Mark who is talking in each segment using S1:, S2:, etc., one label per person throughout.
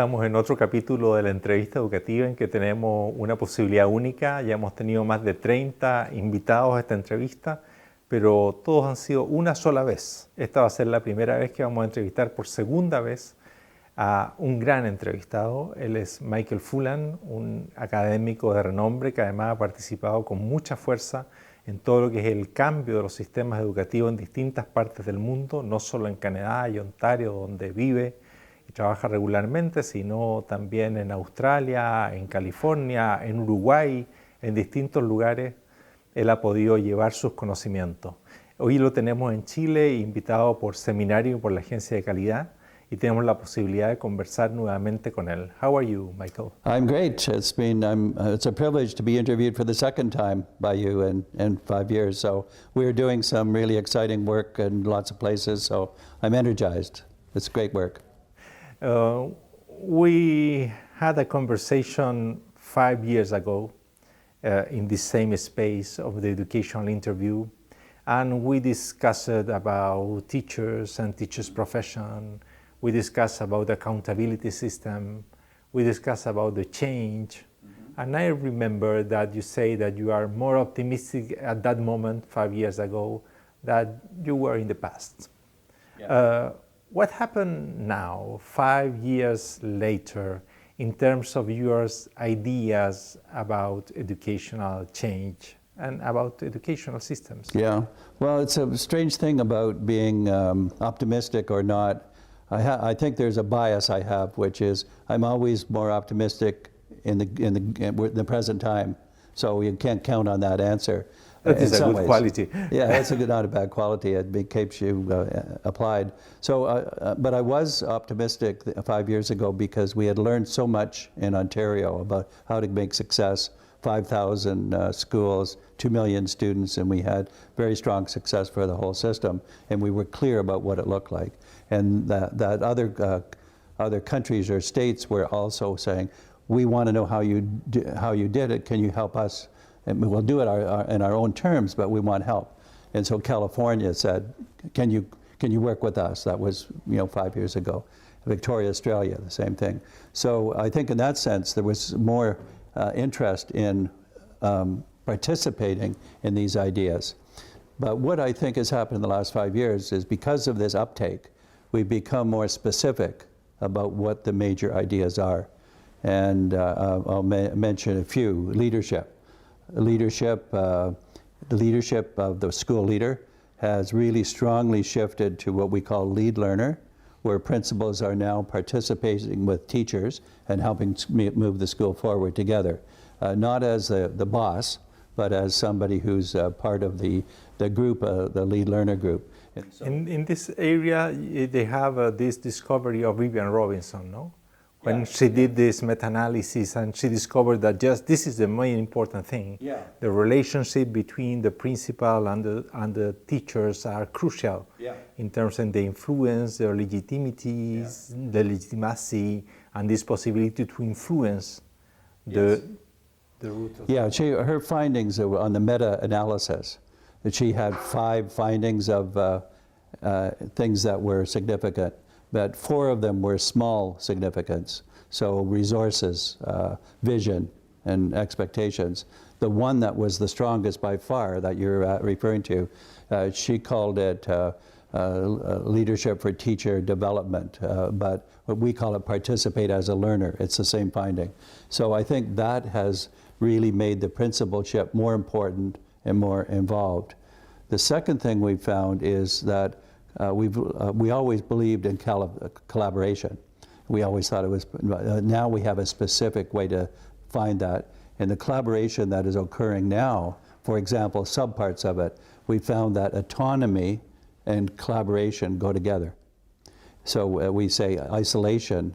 S1: estamos en otro capítulo de la entrevista educativa en que tenemos una posibilidad única. Ya hemos tenido más de 30 invitados a esta entrevista, pero todos han sido una sola vez. Esta va a ser la primera vez que vamos a entrevistar por segunda vez a un gran entrevistado. Él es Michael Fullan, un académico de renombre que además ha participado con mucha fuerza en todo lo que es el cambio de los sistemas educativos en distintas partes del mundo, no solo en Canadá y Ontario, donde vive y trabaja regularmente, sino también en Australia, en California, en Uruguay, en distintos lugares. Él ha podido llevar sus conocimientos. Hoy lo tenemos en Chile, invitado por seminario y por la Agencia de Calidad, y tenemos la posibilidad de conversar nuevamente con él. How are you, Michael?
S2: I'm great. It's a privilege to be interviewed for the second time by you in 5 years. So we're doing some really exciting work in lots of places. So I'm energized. It's great work.
S1: We had a conversation 5 years ago in the same space of the educational interview, and we discussed about teachers and teachers' profession. We discussed about the accountability system. We discussed about the change. And I remember that you say that you are more optimistic at that moment 5 years ago than you were in the past. Yeah. What happened now, 5 years later, in terms of your ideas about educational change and about educational systems?
S2: Yeah, well, it's a strange thing about being optimistic or not. I think there's a bias I have, which is I'm always more optimistic in the present time. So you can't count on that answer.
S1: That is a good quality.
S2: Yeah, that's not a bad quality. It keeps you applied. So, but I was optimistic 5 years ago because we had learned so much in Ontario about how to make success. 5,000 schools, 2 million students, and we had very strong success for the whole system. And we were clear about what it looked like. And that other countries or states were also saying, we want to know how you did it. Can you help us? And we'll do it in our own terms, but we want help. And so California said, can you work with us? That was 5 years ago. Victoria, Australia, the same thing. So I think in that sense there was more interest in participating in these ideas. But what I think has happened in the last 5 years is because of this uptake, we've become more specific about what the major ideas are. And I'll mention a few. Leadership. The leadership of the school leader has really strongly shifted to what we call lead learner, where principals are now participating with teachers and helping move the school forward together. Not as the boss, but as somebody who's part of the group, the lead learner group.
S1: So in this area, they have this discovery of Vivian Robinson, no? When she did this meta-analysis and she discovered that just this is the main important thing. Yeah. The relationship between the principal and the teachers are crucial in terms of the influence, the legitimities, the legitimacy, and this possibility to influence the root of
S2: her findings were on the meta-analysis. That she had 5 findings of things that were significant, but 4 of them were small significance. So resources, vision, and expectations. The one that was the strongest by far that you're referring to, she called it leadership for teacher development, but we call it participate as a learner. It's the same finding. So I think that has really made the principalship more important and more involved. The second thing we found is that we always believed in collaboration. We always thought it was, now we have a specific way to find that. And the collaboration that is occurring now, for example, subparts of it, we found that autonomy and collaboration go together. So we say isolation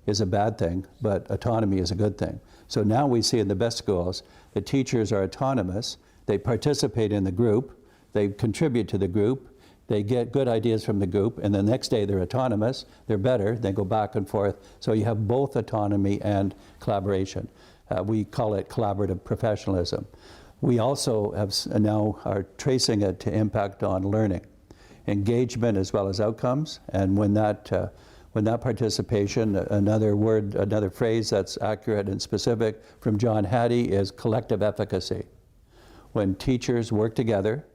S2: is a bad thing, but autonomy is a good thing. So now we see in the best schools, the teachers are autonomous, they participate in the group, they contribute to the group, they get good ideas from the group, and the next day they're autonomous, they're better, they go back and forth. So you have both autonomy and collaboration. We call it collaborative professionalism. We also have now are tracing it to impact on learning, engagement as well as outcomes, and when When that participation, another word, another phrase that's accurate and specific from John Hattie is collective efficacy. When teachers work together,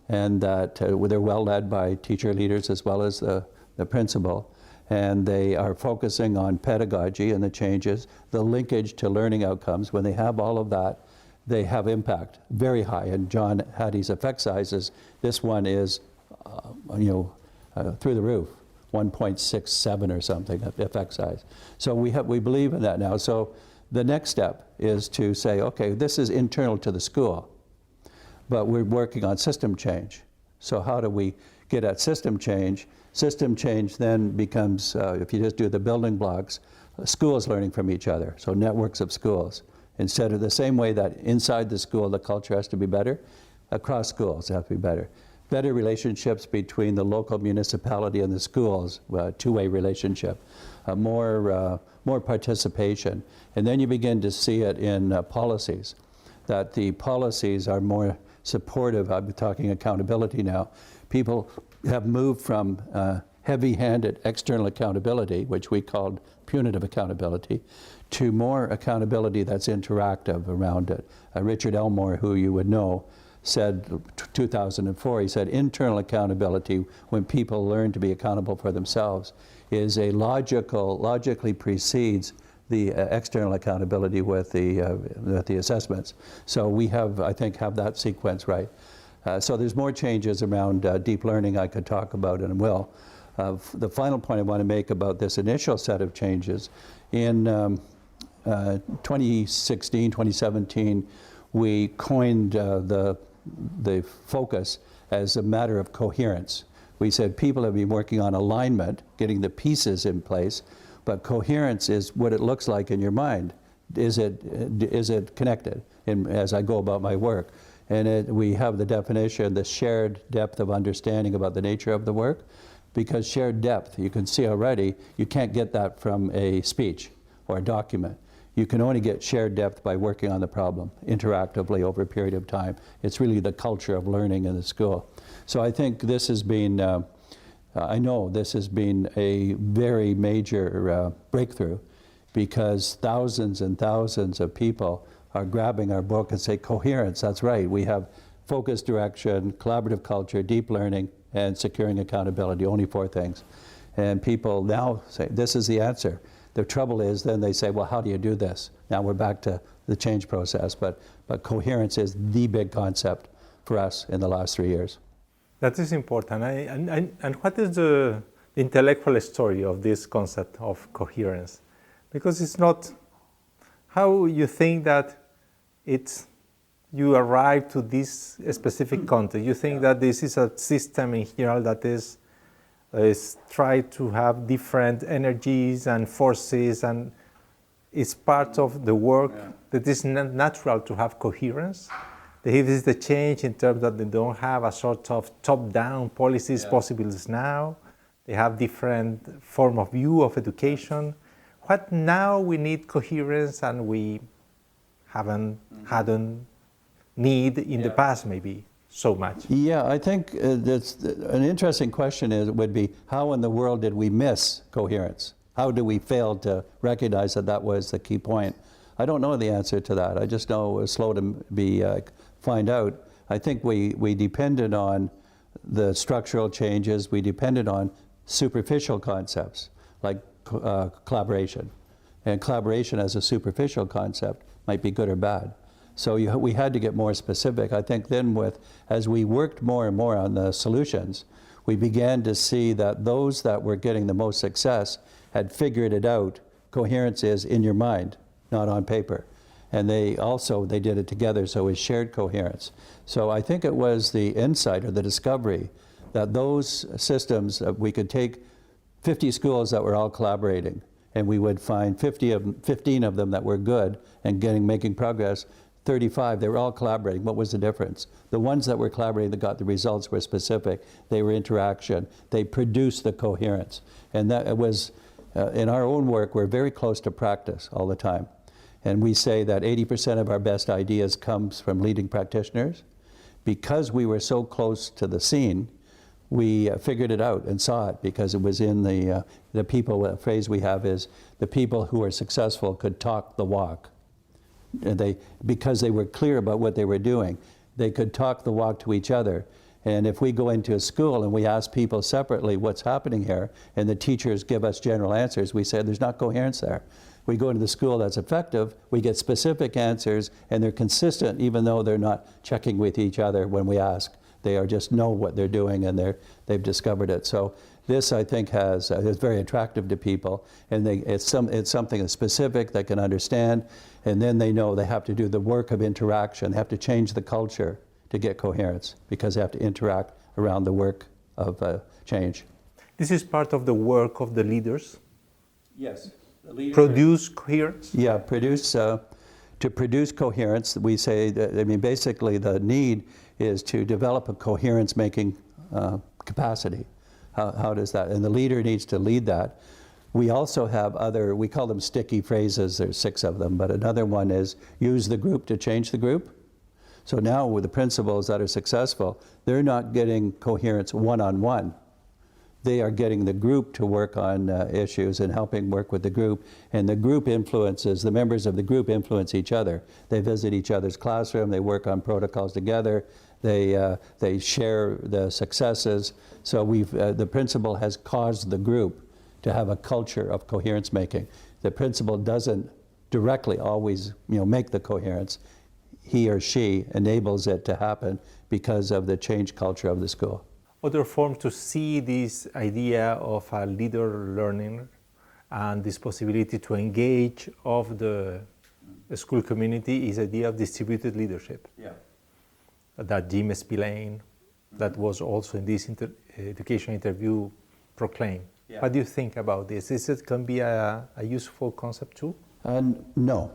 S2: and that they're well led by teacher leaders as well as the principal, and they are focusing on pedagogy and the changes, the linkage to learning outcomes, when they have all of that, they have impact, very high. And John Hattie's effect sizes, this one is, through the roof, 1.67 or something, effect size. So we believe in that now. So the next step is to say, okay, this is internal to the school, but we're working on system change. So how do we get at system change? System change then becomes, if you just do the building blocks, schools learning from each other, so networks of schools. Instead of the same way that inside the school the culture has to be better, across schools it has to be better. Better relationships between the local municipality and the schools, two-way relationship, more participation. And then you begin to see it in policies, that the policies are more supportive. I'm talking accountability now. People have moved from heavy-handed external accountability, which we called punitive accountability, to more accountability that's interactive around it. Richard Elmore, who you would know, said, 2004, he said, internal accountability, when people learn to be accountable for themselves, is a logically precedes the external accountability with the assessments. So we have, I think, have that sequence right. So there's more changes around deep learning I could talk about and will. The final point I want to make about this initial set of changes, in 2016, 2017, we coined the focus as a matter of coherence. We said people have been working on alignment, getting the pieces in place, but coherence is what it looks like in your mind. Is it connected as I go about my work? And we have the definition, the shared depth of understanding about the nature of the work, because shared depth, you can see already, you can't get that from a speech or a document. You can only get shared depth by working on the problem interactively over a period of time. It's really the culture of learning in the school. So I think this has been, I know this has been a very major breakthrough, because thousands and thousands of people are grabbing our book and say, coherence, that's right. We have focused direction, collaborative culture, deep learning, and securing accountability, only 4 things. And people now say, this is the answer. The trouble is, then they say, well, how do you do this? Now we're back to the change process, but coherence is the big concept for us in the last 3 years.
S1: That is important. And what is the intellectual story of this concept of coherence? Because it's not how you think that you arrive to this specific content. You think that this is a system in general that is try to have different energies and forces, and it's part of the work that is natural to have coherence. If it's the change in terms that they don't have a sort of top-down policies possible now, they have different form of view of education. What now we need coherence and we hadn't need in the past maybe so much.
S2: Yeah, I think that's an interesting question would be, how in the world did we miss coherence? How do we fail to recognize that that was the key point? I don't know the answer to that. I just know it was slow to find out. I think we depended on the structural changes. We depended on superficial concepts like collaboration. And collaboration as a superficial concept might be good or bad. So we had to get more specific. I think then as we worked more and more on the solutions, we began to see that those that were getting the most success had figured it out. Coherence is in your mind, not on paper. And they did it together, so it was shared coherence. So I think it was the insight or the discovery that those systems, we could take 50 schools that were all collaborating, and we would find 15 of them that were good and making progress. 35, they were all collaborating. What was the difference? The ones that were collaborating that got the results were specific. They were interaction. They produced the coherence. And that it was, in our own work, we're very close to practice all the time. And we say that 80% of our best ideas comes from leading practitioners. Because we were so close to the scene, we figured it out and saw it because it was in the people, the phrase we have is, the people who are successful could talk the walk. And because they were clear about what they were doing, they could talk the walk to each other. And if we go into a school and we ask people separately what's happening here, and the teachers give us general answers, we say there's not coherence there. We go into the school that's effective, we get specific answers, and they're consistent even though they're not checking with each other when we ask. They are just know what they're doing and they've discovered it. So this, I think, is very attractive to people, and it's something that's specific they can understand, and then they know they have to do the work of interaction. They have to change the culture to get coherence because they have to interact around the work of change.
S1: This is part of the work of the leaders?
S2: Yes.
S1: Produce coherence?
S2: Yeah, to produce coherence, we say that, I mean, basically the need is to develop a coherence-making capacity. How does that? And the leader needs to lead that. We also have other, we call them sticky phrases, there's 6 of them, but another one is use the group to change the group. So now with the principals that are successful, they're not getting coherence one-on-one. They are getting the group to work on issues and helping work with the group, and the group influences, the members of the group influence each other. They visit each other's classroom, they work on protocols together, they share the successes. So the principal has caused the group to have a culture of coherence making. The principal doesn't directly always make the coherence. He or she enables it to happen because of the change culture of the school.
S1: Other forms to see this idea of a leader learning and this possibility to engage of the school community is the idea of distributed leadership.
S2: Yeah.
S1: That Jim Spillane, that was also in this education interview, proclaimed. Yeah. What do you think about this? Is it can be a useful concept too?
S2: No.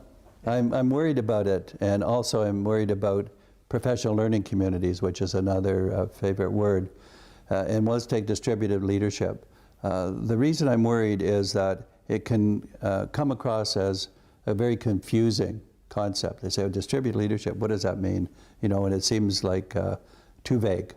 S2: I'm worried about it, and also I'm worried about professional learning communities, which is another favorite word. And let's take distributed leadership. The reason I'm worried is that it can come across as a very confusing concept. They say, distributed leadership, what does that mean? And it seems like too vague.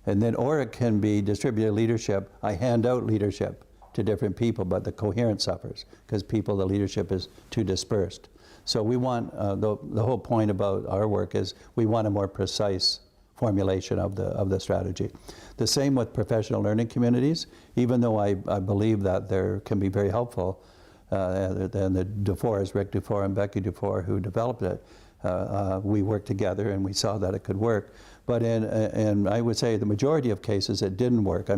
S2: And then, or it can be distributed leadership, I hand out leadership to different people, but the coherence suffers because the leadership is too dispersed. So we want, the whole point about our work is we want a more precise formulation of the strategy. The same with professional learning communities, even though I believe that there can be very helpful, and the Dufours, Rick Dufour and Becky Dufour, who developed it, we worked together and we saw that it could work. But in I would say the majority of cases it didn't work. I'll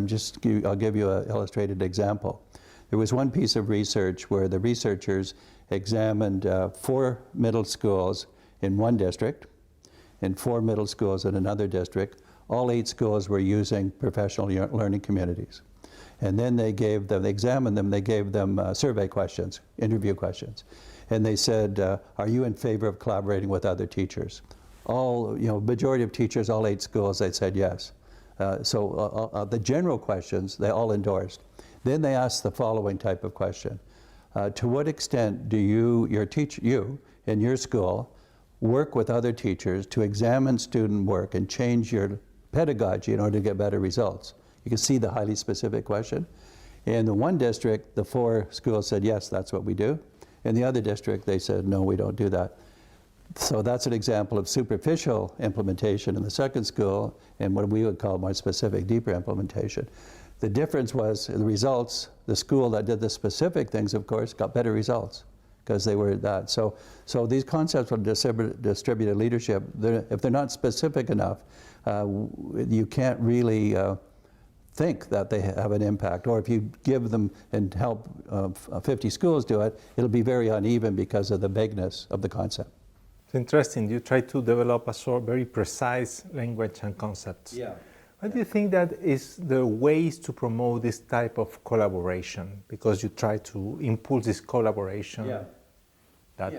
S2: give you an illustrated example. There was one piece of research where the researchers examined 4 middle schools in one district and 4 middle schools in another district. All 8 schools were using professional learning communities. And then they examined them, they gave them survey questions, interview questions. And they said, are you in favor of collaborating with other teachers? Majority of teachers, all 8 schools, they said yes. So the general questions, they all endorsed. Then they asked the following type of question. To what extent do you in your school work with other teachers to examine student work and change your pedagogy in order to get better results? You can see the highly specific question. In the one district, the 4 schools said, yes, that's what we do. In the other district, they said, no, we don't do that. So that's an example of superficial implementation in the second school and what we would call more specific, deeper implementation. The difference was the results. The school that did the specific things, of course, got better results because they were that. So these concepts of distributed leadership, if they're not specific enough, you can't really think that they have an impact. Or if you give them and help 50 schools do it, it'll be very uneven because of the vagueness of the concept.
S1: It's interesting. You try to develop a very precise language and concepts.
S2: Yeah.
S1: What do you think that is the ways to promote this type of collaboration? Because you try to impulse this collaboration.
S2: Yeah.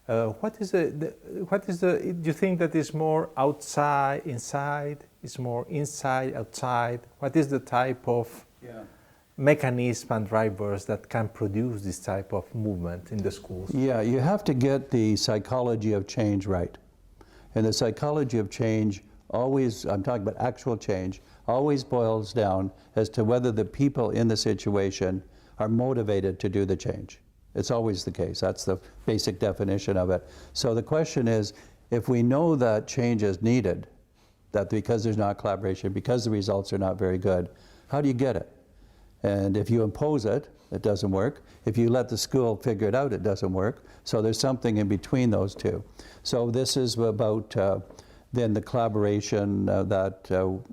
S1: What is do you think that is more outside, inside? Is more inside, outside? What is the type of mechanism and drivers that can produce this type of movement in the schools?
S2: Yeah, you have to get the psychology of change right. And the psychology of change always, I'm talking about actual change, always boils down as to whether the people in the situation are motivated to do the change. It's always the case. That's the basic definition of it. So the question is, if we know that change is needed, that because there's not collaboration, because the results are not very good, how do you get it? And if you impose it, it doesn't work. If you let the school figure it out, it doesn't work. So there's something in between those two. So this is about then the collaboration that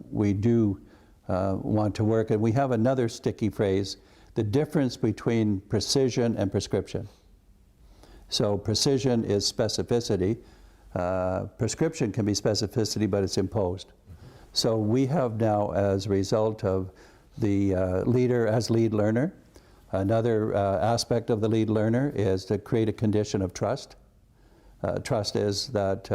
S2: we do want to work. And we have another sticky phrase, the difference between precision and prescription. So precision is specificity. Prescription can be specificity, but it's imposed. So we have now, as a result of the leader as lead learner, another aspect of the lead learner is to create a condition of trust. Trust is that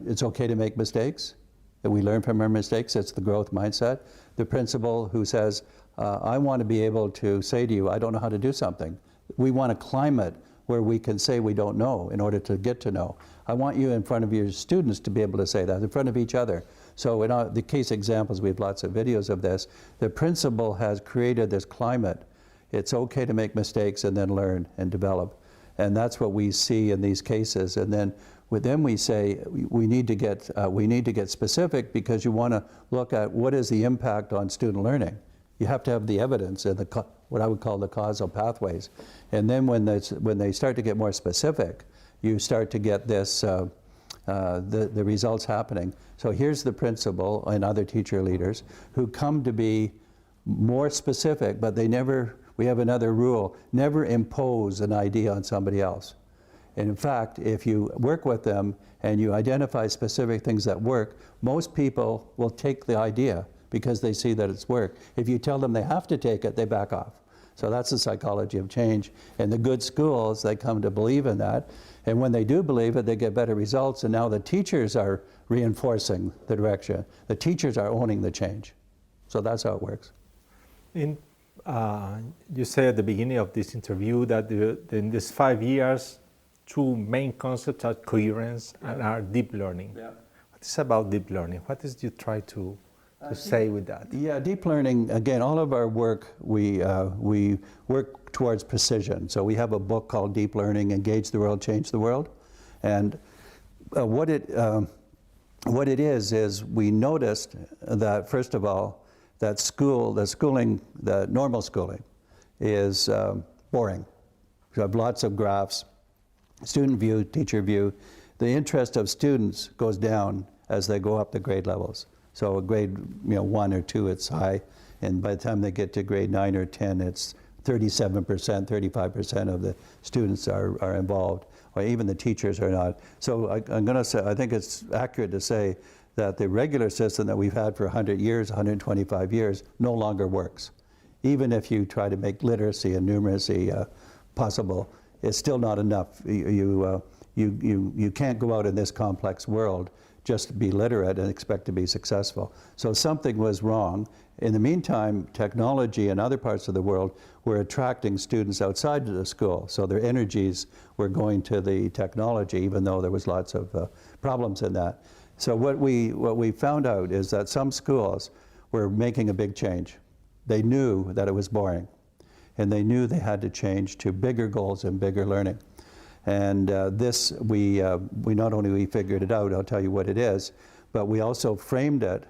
S2: it's okay to make mistakes, that we learn from our mistakes. It's the growth mindset. The principal who says, I want to be able to say to you, I don't know how to do something. We want a climate where we can say we don't know in order to get to know. I want you in front of your students to be able to say that, in front of each other. So in the case examples, we have lots of videos of this. The principal has created this climate. It's okay to make mistakes and then learn and develop. And that's what we see in these cases. And then with them we say we need to get specific, because you want to look at what is the impact on student learning. You have to have the evidence and what I would call the causal pathways. And then when they start to get more specific, you start to get this, the results happening. So here's the principal and other teacher leaders who come to be more specific, but we have another rule, never impose an idea on somebody else. And in fact, if you work with them and you identify specific things that work, most people will take the idea because they see that it's worked. If you tell them they have to take it, they back off. So that's the psychology of change. And the good schools, they come to believe in that. And when they do believe it, they get better results. And now the teachers are reinforcing the direction. The teachers are owning the change. So that's how it works.
S1: You said at the beginning of this interview that in these 5 years, two main concepts are coherence and are deep learning.
S2: Yeah.
S1: What is about deep learning? What is you try to say with that?
S2: Yeah, deep learning, again, all of our work, we work towards precision. So we have a book called Deep Learning, Engage the World, Change the World. And what it is we noticed that, first of all, that the normal schooling is boring. We have lots of graphs, student view, teacher view. The interest of students goes down as they go up the grade levels. So a grade 1 or 2, it's high, and by the time they get to grade 9 or 10, it's 37%, 35% of the students are involved, or even the teachers are not. So I'm going to say, I think it's accurate to say that the regular system that we've had for 100 years, 125 years, no longer works. Even if you try to make literacy and numeracy possible, it's still not enough. You can't go out in this complex world just be literate and expect to be successful. So something was wrong. In the meantime, technology and other parts of the world were attracting students outside of the school. So their energies were going to the technology, even though there was lots of problems in that. So what we found out is that some schools were making a big change. They knew that it was boring, and they knew they had to change to bigger goals and bigger learning. And this, we not only we figured it out, I'll tell you what it is, but we also framed it,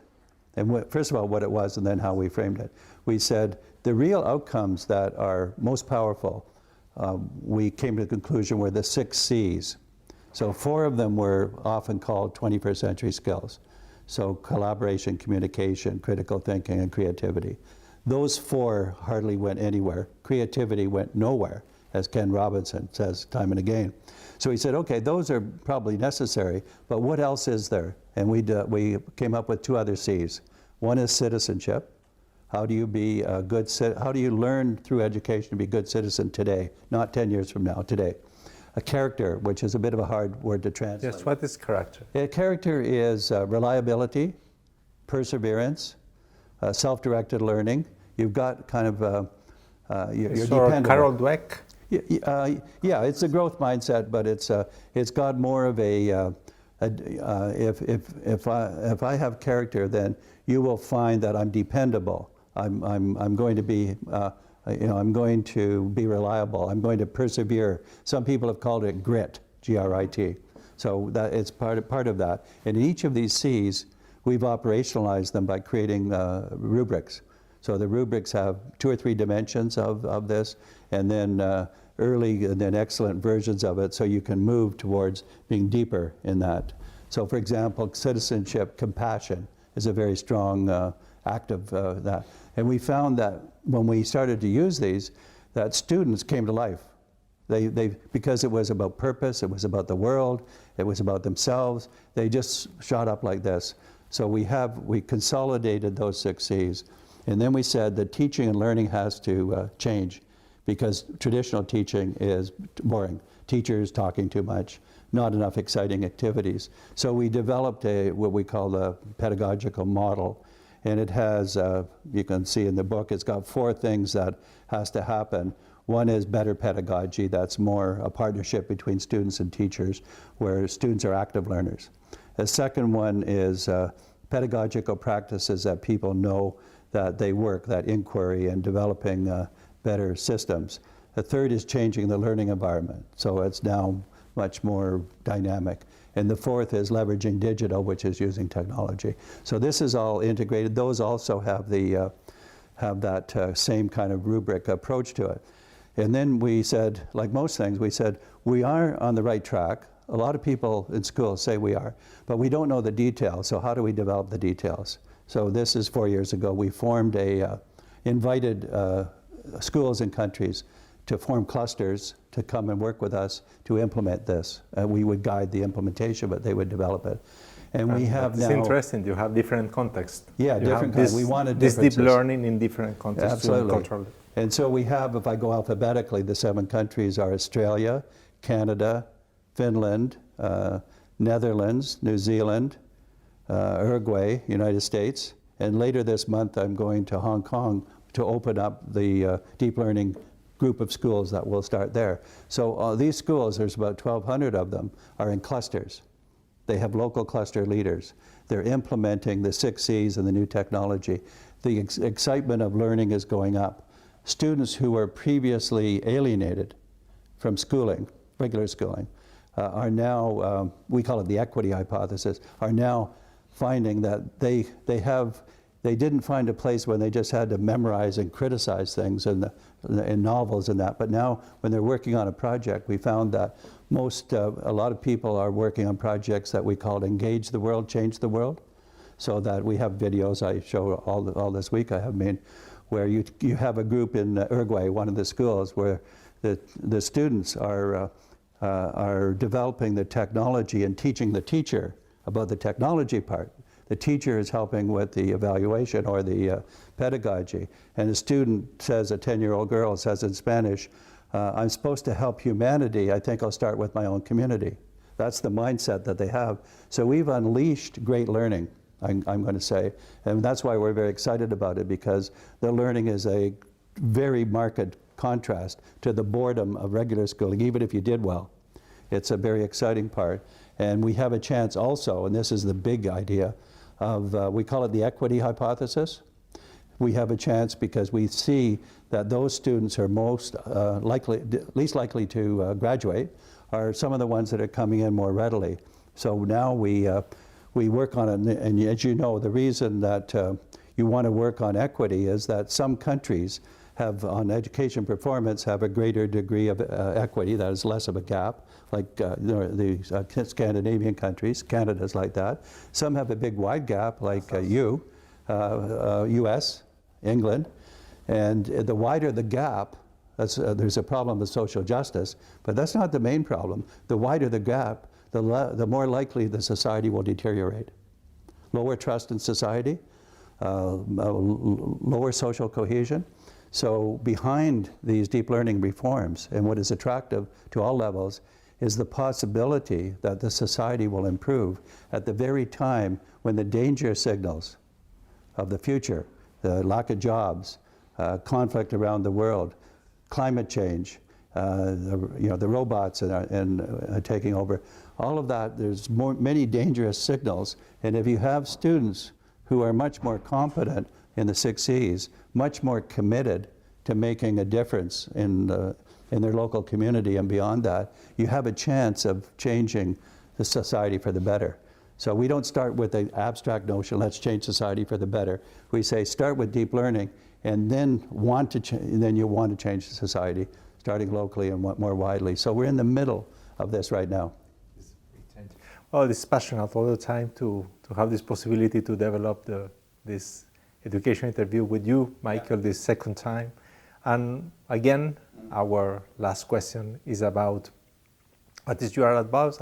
S2: and first of all what it was and then how we framed it. We said the real outcomes that are most powerful, we came to the conclusion were the 6 C's. So 4 of them were often called 21st century skills. So collaboration, communication, critical thinking, and creativity. Those 4 hardly went anywhere. Creativity went nowhere, as Ken Robinson says time and again. So he said, okay, those are probably necessary, but what else is there? And we came up with 2 other C's. One is citizenship. How do you be a good how do you learn through education to be a good citizen today, not 10 years from now, today? A character, which is a bit of a hard word to translate.
S1: Yes, what is character?
S2: Character is reliability, perseverance, self-directed learning. You've got kind of, you're dependable.
S1: Carol Dweck?
S2: Yeah, it's a growth mindset, but it's got more of a If I have character, then you will find that I'm dependable. I'm going to be, I'm going to be reliable. I'm going to persevere. Some people have called it grit, G-R-I-T. So that it's part of that. And in each of these C's, we've operationalized them by creating rubrics. So the rubrics have 2 or 3 dimensions of this, and then early and then excellent versions of it, so you can move towards being deeper in that. So for example, citizenship, compassion is a very strong act of that. And we found that when we started to use these, that students came to life. Because it was about purpose, it was about the world, it was about themselves, they just shot up like this. So we consolidated those 6 C's. And then we said that teaching and learning has to change, because traditional teaching is boring. Teachers talking too much, not enough exciting activities. So we developed what we call a pedagogical model. And it has, you can see in the book, it's got 4 things that has to happen. One is better pedagogy. That's more a partnership between students and teachers, where students are active learners. The second one is pedagogical practices that people know that they work, that inquiry and developing better systems. The third is changing the learning environment. So it's now much more dynamic. And the fourth is leveraging digital, which is using technology. So this is all integrated. Those also have that same kind of rubric approach to it. And then we said, like most things, we said, we are on the right track. A lot of people in school say we are, but we don't know the details. So how do we develop the details? So this is 4 years ago. We formed invited schools and countries to form clusters to come and work with us to implement this. We would guide the implementation, but they would develop it. And we have now...
S1: It's interesting, you have different contexts.
S2: Yeah, different contexts. We wanted
S1: this
S2: differences.
S1: Deep learning in different contexts.
S2: Absolutely. And so we have, if I go alphabetically, the 7 countries are Australia, Canada, Finland, Netherlands, New Zealand, Uruguay, United States. And later this month, I'm going to Hong Kong to open up the deep learning group of schools that will start there. So these schools, there's about 1,200 of them, are in clusters. They have local cluster leaders. They're implementing the 6 C's and the new technology. The excitement of learning is going up. Students who were previously alienated from schooling, regular schooling, are now, we call it the equity hypothesis, are now finding that they didn't find a place when they just had to memorize and criticize things in novels and that. But now, when they're working on a project, we found that a lot of people are working on projects that we call engage the world, change the world. So that we have videos I show all this week I have made, where you have a group in Uruguay, one of the schools, where the students are developing the technology and teaching the teacher about the technology part. The teacher is helping with the evaluation or the pedagogy. And a student says, a 10-year-old girl says in Spanish, I'm supposed to help humanity, I think I'll start with my own community. That's the mindset that they have. So we've unleashed great learning, I'm going to say. And that's why we're very excited about it, because the learning is a very marked contrast to the boredom of regular schooling, even if you did well. It's a very exciting part. And we have a chance also, and this is the big idea, of, we call it the equity hypothesis. We have a chance because we see that those students who are least likely to graduate are some of the ones that are coming in more readily. So now we work on it, and as you know, the reason that you want to work on equity is that some countries have, on education performance, have a greater degree of equity, that is less of a gap, like the Scandinavian countries. Canada's like that. Some have a big wide gap, like US, England, and the wider the gap, there's a problem with social justice, but that's not the main problem. The wider the gap, the more likely the society will deteriorate. Lower trust in society, lower social cohesion. So behind these deep learning reforms, and what is attractive to all levels, is the possibility that the society will improve at the very time when the danger signals of the future, the lack of jobs, conflict around the world, climate change, the robots and taking over, all of that, there's many dangerous signals. And if you have students who are much more competent in the 6 C's, much more committed to making a difference in their local community and beyond that, you have a chance of changing the society for the better. So we don't start with the abstract notion, let's change society for the better. We say start with deep learning and then you want to change society, starting locally and more widely. So we're in the middle of this right now.
S1: Well, it's passionate all the time to have this possibility to develop this education interview with you, Michael, this second time. And again, our last question is about what is your advice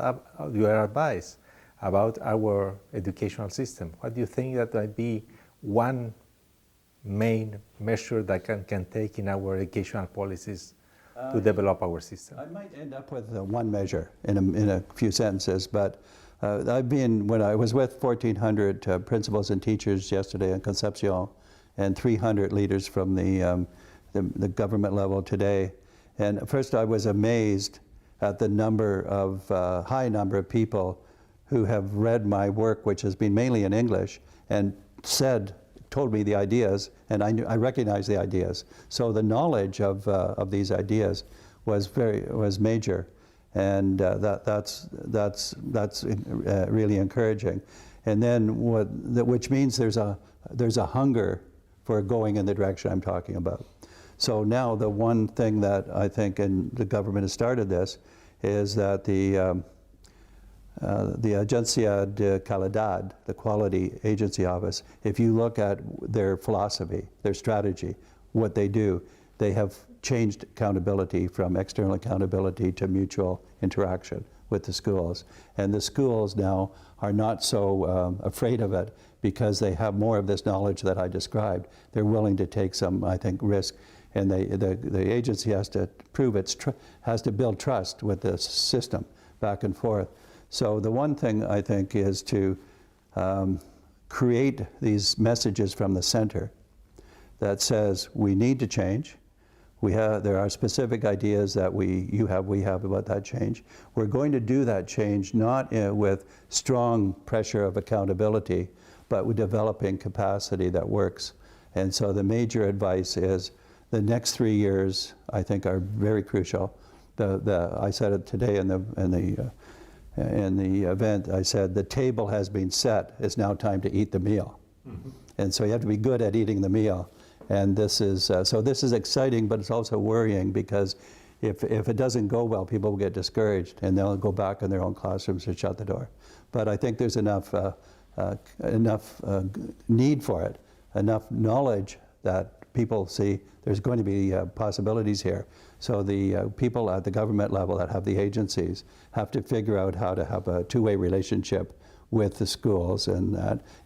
S1: about our educational system? What do you think that might be one main measure that can take in our educational policies to develop our system?
S2: I might end up with one measure in a few sentences, but when I was with 1,400 principals and teachers yesterday in Concepcion and 300 leaders from the government level today. And first I was amazed at the high number of people who have read my work, which has been mainly in English, and told me the ideas, and I recognize the ideas. So the knowledge of these ideas was major, and that's really encouraging. And then which means there's a hunger for going in the direction I'm talking about. So now the one thing that I think, and the government has started this, is that the Agencia de Calidad, the Quality Agency Office, if you look at their philosophy, their strategy, what they do, they have changed accountability from external accountability to mutual interaction with the schools. And the schools now are not so afraid of it because they have more of this knowledge that I described. They're willing to take some, I think, risk. And the agency has to prove has to build trust with the system back and forth. So the one thing I think is to create these messages from the center that says we need to change. There are specific ideas that we have about that change. We're going to do that change not with strong pressure of accountability, but with developing capacity that works. And so the major advice is the next 3 years, I think, are very crucial. I said it today in the event. I said the table has been set. It's now time to eat the meal. Mm-hmm. And so you have to be good at eating the meal. And this is exciting, but it's also worrying because if it doesn't go well, people will get discouraged and they'll go back in their own classrooms and shut the door. But I think there's enough need for it, enough knowledge that people see there's going to be possibilities here. So the people at the government level that have the agencies have to figure out how to have a two-way relationship with the schools, and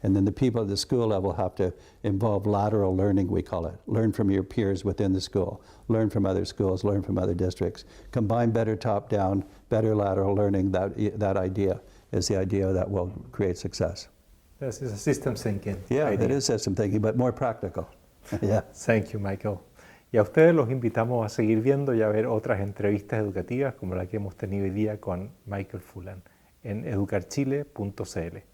S2: then the people at the school level have to involve lateral learning, we call it. Learn from your peers within the school, learn from other schools, learn from other districts. Combine better top-down, better lateral learning. That idea is the idea that will create success.
S1: This is a system thinking.
S2: Yeah,
S1: idea.
S2: It is system thinking, but more practical. Yeah.
S1: Thank you, Michael. Y a ustedes los invitamos a seguir viendo y a ver otras entrevistas educativas como la que hemos tenido hoy día con Michael Fullan en educarchile.cl.